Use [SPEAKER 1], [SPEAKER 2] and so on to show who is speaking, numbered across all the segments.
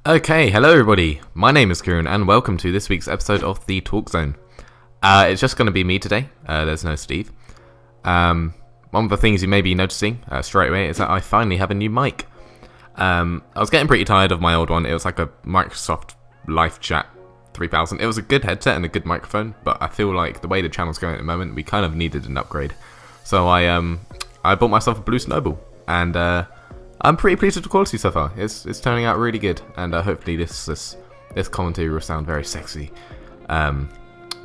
[SPEAKER 1] Okay, hello everybody. My name is Kieran, and welcome to this week's episode of the Talk Zone. It's just going to be me today. There's no Steve. One of the things you may be noticing straight away is that I finally have a new mic. I was getting pretty tired of my old one. It was like a Microsoft Live Chat 3000. It was a good headset and a good microphone, but I feel like the way the channel's going at the moment, we kind of needed an upgrade. So I bought myself a Blue Snowball, and I'm pretty pleased with the quality so far. It's turning out really good, and hopefully this commentary will sound very sexy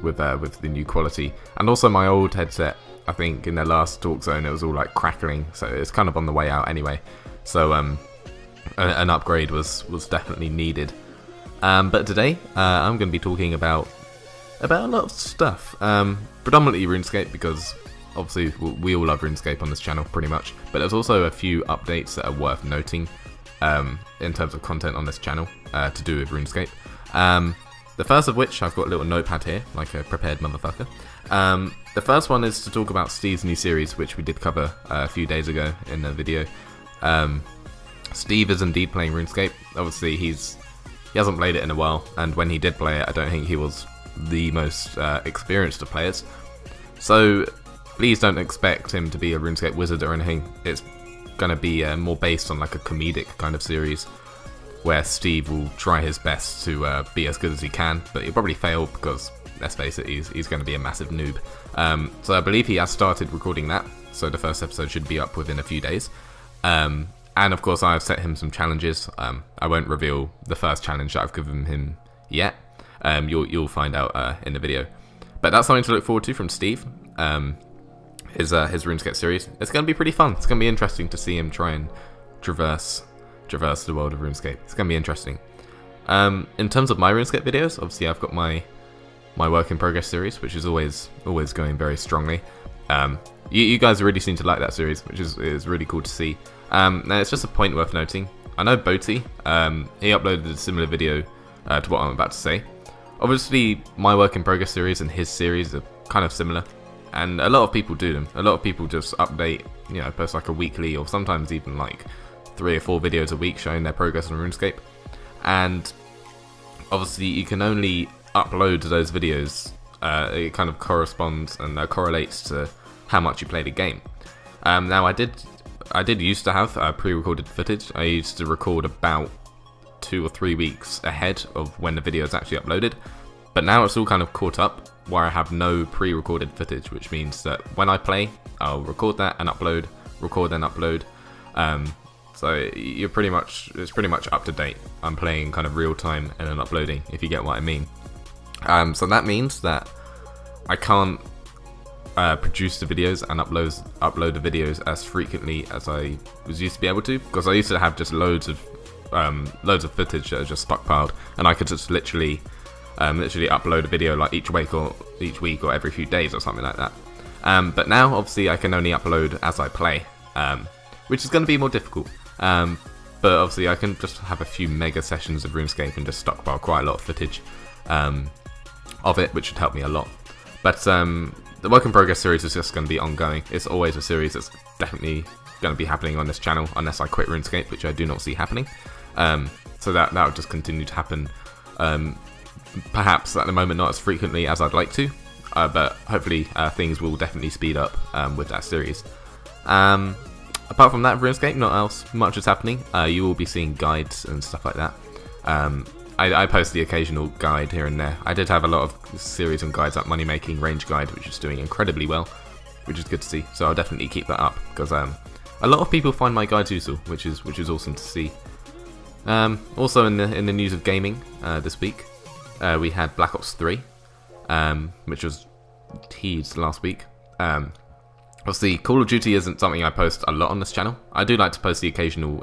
[SPEAKER 1] with the new quality. And also my old headset, I think in their last Talk Zone it was all like crackling, so it's kind of on the way out anyway. So an upgrade was definitely needed. But today I'm going to be talking about a lot of stuff, predominantly RuneScape, because obviously we all love RuneScape on this channel pretty much, but there's also a few updates that are worth noting in terms of content on this channel to do with RuneScape. The first of which, I've got a little notepad here, like a prepared motherfucker. The first one is to talk about Steve's new series, which we did cover a few days ago in the video. Steve is indeed playing RuneScape. Obviously he hasn't played it in a while, and when he did play it, I don't think he was the most experienced of players. So please don't expect him to be a RuneScape wizard or anything. It's going to be more based on like a comedic kind of series, where Steve will try his best to be as good as he can, but he'll probably fail because, let's face it, he's going to be a massive noob. So I believe he has started recording that, so the first episode should be up within a few days. And of course I've set him some challenges. I won't reveal the first challenge that I've given him yet. You'll find out in the video. But that's something to look forward to from Steve. His RuneScape series. It's going to be pretty fun. It's going to be interesting to see him try and traverse the world of RuneScape. It's going to be interesting. In terms of my RuneScape videos, obviously I've got my work in progress series, which is always going very strongly. You guys really seem to like that series, which is really cool to see. Now it's just a point worth noting. I know Boaty, he uploaded a similar video to what I'm about to say. Obviously my work in progress series and his series are kind of similar, and a lot of people do them. A lot of people just update, post like a weekly or sometimes even like 3 or 4 videos a week showing their progress on RuneScape. And obviously you can only upload those videos, it kind of corresponds and correlates to how much you play the game. Now I did used to have pre-recorded footage. I used to record about 2 or 3 weeks ahead of when the video is actually uploaded, but now it's all kind of caught up where I have no pre-recorded footage, which means that when I play, I'll record that and upload, record and upload. So it's pretty much up to date. I'm playing kind of real time and then uploading, if you get what I mean. So that means that I can't produce the videos and upload the videos as frequently as I was used to be able to, because I used to have just loads of footage that are just stockpiled, and I could just literally upload a video like each week or every few days or something like that. But now obviously I can only upload as I play, which is going to be more difficult. But obviously I can just have a few mega sessions of RuneScape and just stockpile quite a lot of footage of it, which would help me a lot. But the work in progress series is just going to be ongoing. It's always a series that's definitely going to be happening on this channel unless I quit RuneScape, which I do not see happening. So that will just continue to happen. Perhaps at the moment not as frequently as I'd like to, but hopefully things will definitely speed up with that series. Apart from that, RuneScape, not much is happening. You will be seeing guides and stuff like that. I post the occasional guide here and there. I did have a lot of series and guides like Money Making, Range Guide, which is doing incredibly well, which is good to see. So I'll definitely keep that up, because a lot of people find my guides useful, which is awesome to see. Also in the news of gaming this week, we had Black Ops 3, which was teased last week. Obviously, Call of Duty isn't something I post a lot on this channel. I do like to post the occasional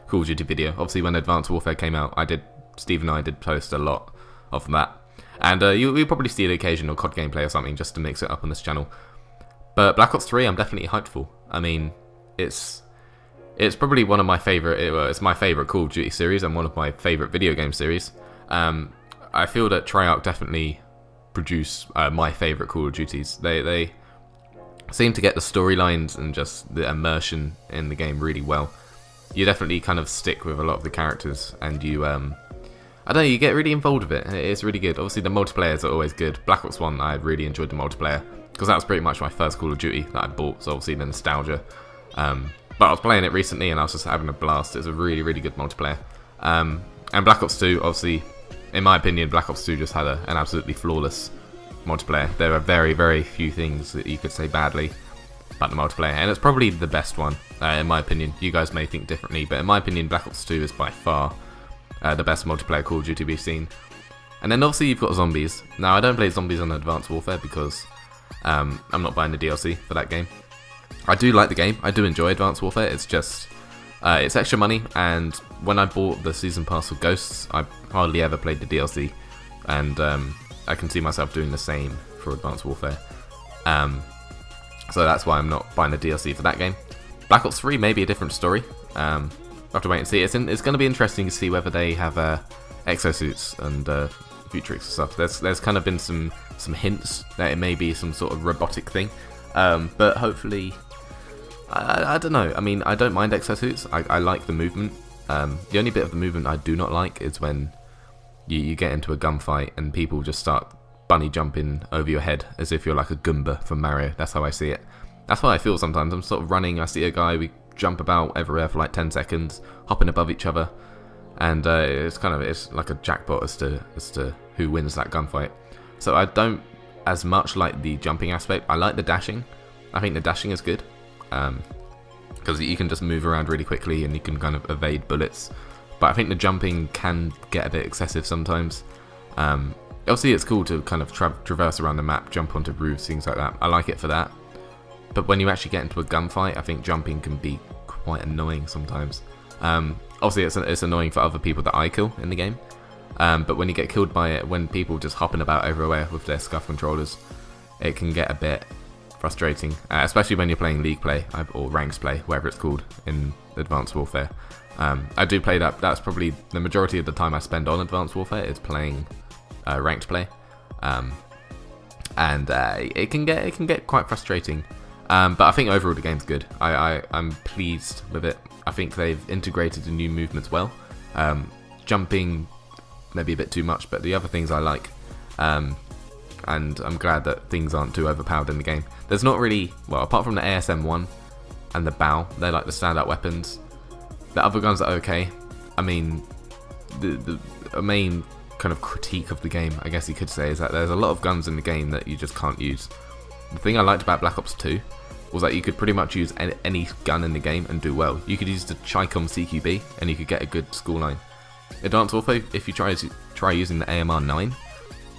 [SPEAKER 1] Call of Duty video. Obviously, when Advanced Warfare came out, Steve and I did post a lot of that. And you'll probably see the occasional COD gameplay or something just to mix it up on this channel. But Black Ops 3, I'm definitely hyped for. I mean, it's probably one of my favourite, it's my favourite Call of Duty series and one of my favourite video game series. I feel that Treyarch definitely produce my favourite Call of Duties. They seem to get the storylines and just the immersion in the game really well. you definitely kind of stick with a lot of the characters, and you I don't know, you get really involved with it. It's really good. Obviously the multiplayers are always good. Black Ops 1, I really enjoyed the multiplayer because that was pretty much my first Call of Duty that I bought, so obviously the nostalgia. But I was playing it recently and I was just having a blast. It's a really, really good multiplayer. And Black Ops 2, obviously, in my opinion, Black Ops 2 just had an absolutely flawless multiplayer. There are very, very few things that you could say badly about the multiplayer, and it's probably the best one, in my opinion. You guys may think differently, but in my opinion, Black Ops 2 is by far the best multiplayer Call of Duty we've seen. And then obviously you've got zombies. Now, I don't play zombies on Advanced Warfare because I'm not buying the DLC for that game. I do like the game. I do enjoy Advanced Warfare. It's just it's extra money, and when I bought the season pass for Ghosts, I hardly ever played the DLC, and I can see myself doing the same for Advanced Warfare. So that's why I'm not buying the DLC for that game. Black Ops 3 may be a different story. I'll have to wait and see. It's going to be interesting to see whether they have exosuits and futurix and stuff. There's kind of been some hints that it may be some sort of robotic thing, but hopefully, I don't know. I mean, I don't mind exosuits. I like the movement. The only bit of the movement I do not like is when you get into a gunfight and people just start bunny jumping over your head as if you're like a Goomba from Mario. That's how I see it. That's how I feel sometimes. I'm sort of running, I see a guy, we jump about everywhere for like 10 seconds, hopping above each other, and it's like a jackpot as to who wins that gunfight. So I don't as much like the jumping aspect. I like the dashing. I think the dashing is good, because you can just move around really quickly and you can kind of evade bullets. But I think the jumping can get a bit excessive sometimes. Obviously it's cool to kind of traverse around the map, jump onto roofs, things like that. I like it for that. But when you actually get into a gunfight, I think jumping can be quite annoying sometimes. Obviously it's annoying for other people that I kill in the game. But when you get killed by it, when people just hopping about everywhere with their scuff controllers, it can get a bit frustrating. Especially when you're playing League play, or Ranks play, whatever it's called in Advanced Warfare. I do play that. That's probably the majority of the time I spend on Advanced Warfare is playing ranked play, and it can get quite frustrating. But I think overall the game's good. I'm pleased with it. I think they've integrated the new movements well. Jumping maybe a bit too much, but the other things I like. And I'm glad that things aren't too overpowered in the game. There's not really, well, apart from the ASM-1 and the BAO, they're like the standout weapons. The other guns are okay. I mean, the main kind of critique of the game, I guess you could say, is that there's a lot of guns in the game that you just can't use. The thing I liked about Black Ops 2 was that you could pretty much use any gun in the game and do well. You could use the Chicom CQB and you could get a good scoreline. Advanced Warfare, if you try using the AMR-9,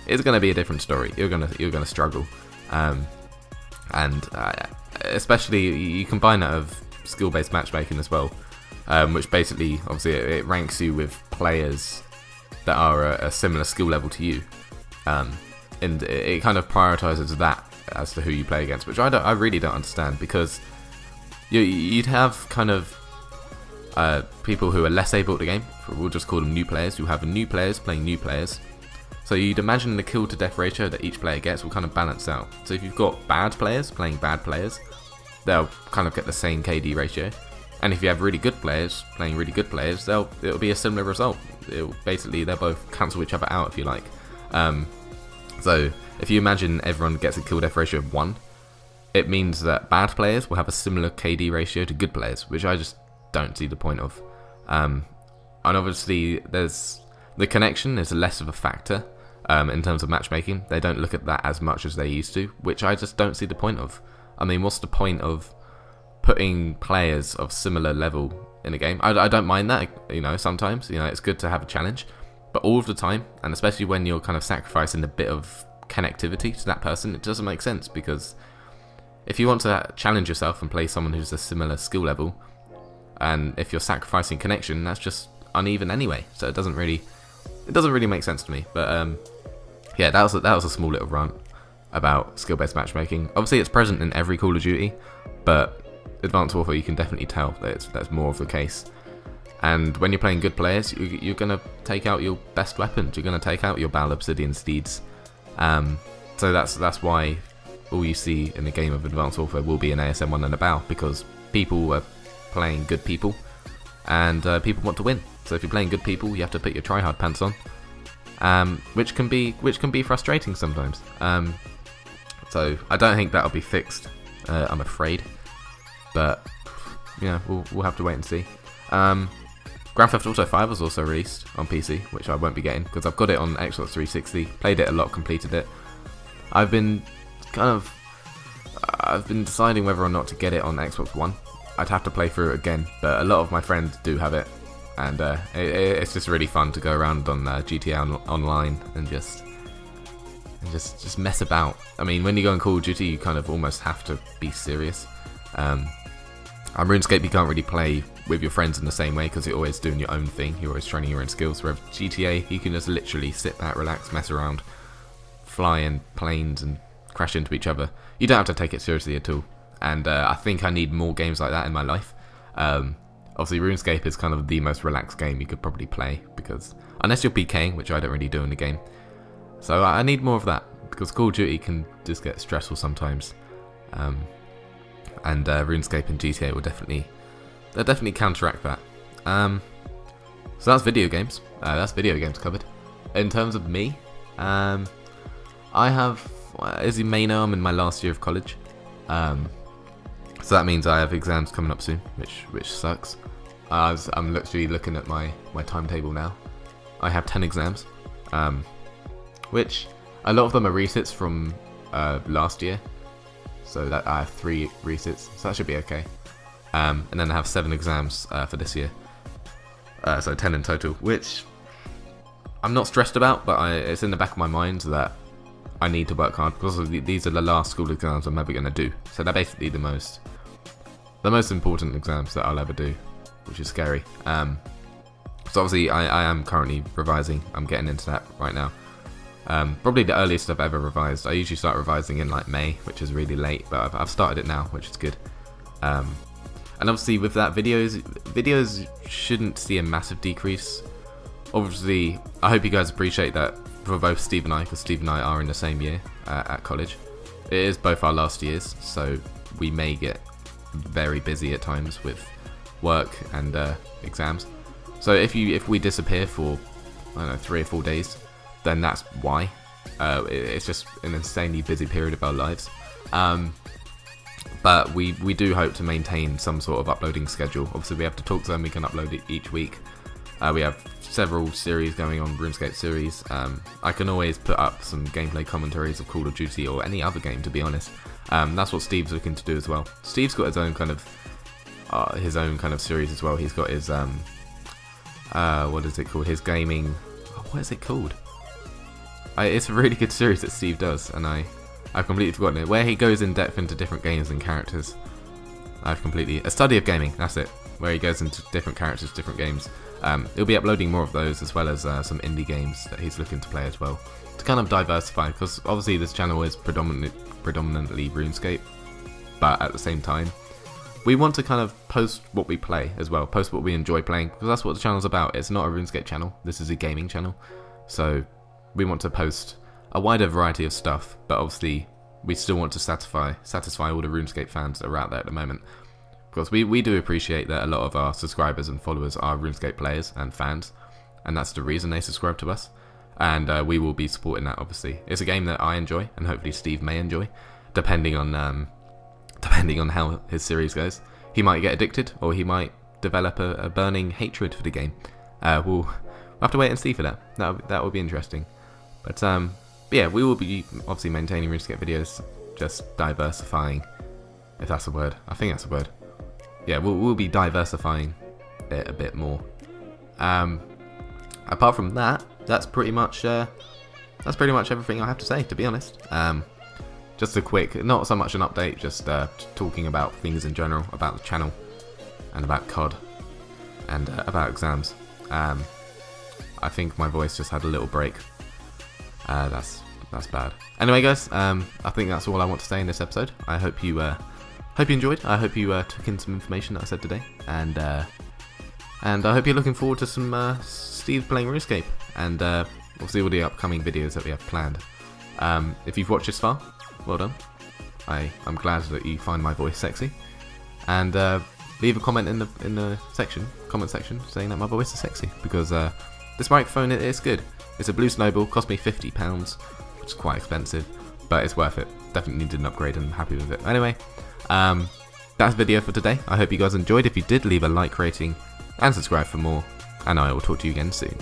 [SPEAKER 1] it's going to be a different story. You're gonna struggle, and especially you combine that with skill-based matchmaking as well, which basically, obviously, it ranks you with players that are a similar skill level to you, and it kind of prioritizes that as to who you play against, which I really don't understand, because you'd have kind of people who are less able at the game. We'll just call them new players. You have new players playing new players. So you'd imagine the kill to death ratio that each player gets will kind of balance out. So if you've got bad players playing bad players, they'll kind of get the same KD ratio. And if you have really good players playing really good players, it'll be a similar result. Basically, they'll both cancel each other out, if you like. So if you imagine everyone gets a kill death ratio of 1, it means that bad players will have a similar KD ratio to good players, which I just don't see the point of. And obviously, the connection is less of a factor. In terms of matchmaking, they don't look at that as much as they used to, which I just don't see the point of. I mean, what's the point of putting players of similar level in a game? I don't mind that, sometimes, it's good to have a challenge, but all of the time, and especially when you're kind of sacrificing a bit of connectivity to that person, it doesn't make sense, because if you want to challenge yourself and play someone who's a similar skill level, and if you're sacrificing connection, that's just uneven anyway, so it doesn't really make sense to me. But yeah, that was a small little rant about skill-based matchmaking. Obviously, it's present in every Call of Duty, but Advanced Warfare, you can definitely tell that that's more of the case. And when you're playing good players, you're gonna take out your best weapons. You're gonna take out your BAO Obsidian Steeds. So that's why all you see in the game of Advanced Warfare will be an ASM-1 and a BAO, because people are playing good people, and people want to win. So if you're playing good people, you have to put your try-hard pants on, which can be frustrating sometimes. So I don't think that'll be fixed, I'm afraid, but you know, we'll have to wait and see. Grand Theft Auto 5 was also released on PC, which I won't be getting because I've got it on Xbox 360, played it a lot, completed it. I've been deciding whether or not to get it on Xbox One. I'd have to play through it again, but a lot of my friends do have it, and it's just really fun to go around on GTA Online and just mess about. I mean, when you go on Call of Duty, you kind of almost have to be serious. On RuneScape, you can't really play with your friends in the same way because you're always doing your own thing. You're always training your own skills. Whereas GTA, you can just literally sit back, relax, mess around, fly in planes and crash into each other. You don't have to take it seriously at all. And I think I need more games like that in my life. Obviously, RuneScape is kind of the most relaxed game you could probably play because unless you're PKing, which I don't really do in the game. So I need more of that because Call of Duty can just get stressful sometimes. And RuneScape and GTA will definitely counteract that. So that's video games. That's video games covered. In terms of me, I have, as you may know, I'm in my last year of college. So that means I have exams coming up soon, which sucks. I'm literally looking at my timetable now. I have 10 exams, which a lot of them are resits from last year. So that I have 3 resits, so that should be okay. And then I have 7 exams for this year, so 10 in total, which I'm not stressed about, but it's in the back of my mind that I need to work hard because these are the last school exams I'm ever going to do. So they're basically the most important exams that I'll ever do, which is scary. So obviously I am currently revising. I'm getting into that right now. Probably the earliest I've ever revised. I usually start revising in like May, which is really late, but I've started it now, which is good. And obviously with that, videos shouldn't see a massive decrease. Obviously, I hope you guys appreciate that for both Steve and I, because Steve and I are in the same year at college. It is both our last years, so we may get very busy at times with work and exams. So if we disappear for, I don't know, 3 or 4 days, then that's why. It's just an insanely busy period of our lives. But we do hope to maintain some sort of uploading schedule. Obviously we have to talk to them, we can upload it each week. We have several series going on, RuneScape series. I can always put up some gameplay commentaries of Call of Duty or any other game, to be honest. That's what Steve's looking to do as well. Steve's got his own kind of series as well. He's got his what is it called? His gaming. What is it called? It's a really good series that Steve does, and I've completely forgotten it. Where he goes in depth into different games and characters. A study of gaming. That's it. Where he goes into different characters, different games. He'll be uploading more of those, as well as some indie games that he's looking to play as well, to kind of diversify. Because obviously this channel is predominantly RuneScape, but at the same time, we want to kind of post what we play as well, post what we enjoy playing, because that's what the channel's about. It's not a RuneScape channel. This is a gaming channel, so we want to post a wider variety of stuff. But obviously, we still want to satisfy all the RuneScape fans that are out there at the moment. Because we do appreciate that a lot of our subscribers and followers are RuneScape players and fans, and that's the reason they subscribe to us, and we will be supporting that. Obviously, it's a game that I enjoy, and hopefully Steve may enjoy, depending on how his series goes. He might get addicted, or he might develop a burning hatred for the game. We'll have to wait and see for that. That will be interesting. But yeah, we will be obviously maintaining RuneScape videos, just diversifying, if that's a word. I think that's a word. Yeah, we'll be diversifying it a bit more. Apart from that, that's pretty much everything I have to say, to be honest. Just a quick, not so much an update, just talking about things in general, about the channel, and about COD, and about exams. I think my voice just had a little break. That's bad. Anyway, guys, I think that's all I want to say in this episode. I hope you enjoyed. I hope you took in some information that I said today, and I hope you're looking forward to some Steve playing RuneScape, and obviously all the upcoming videos that we have planned. If you've watched this far, well done. I'm glad that you find my voice sexy, and leave a comment in the comment section saying that my voice is sexy, because this microphone is good. It's a Blue Snowball, cost me £50, which is quite expensive, but it's worth it. Definitely needed an upgrade and I'm happy with it. Anyway, that's the video for today. I hope you guys enjoyed. If you did, leave a like, rating and subscribe for more, and I will talk to you again soon.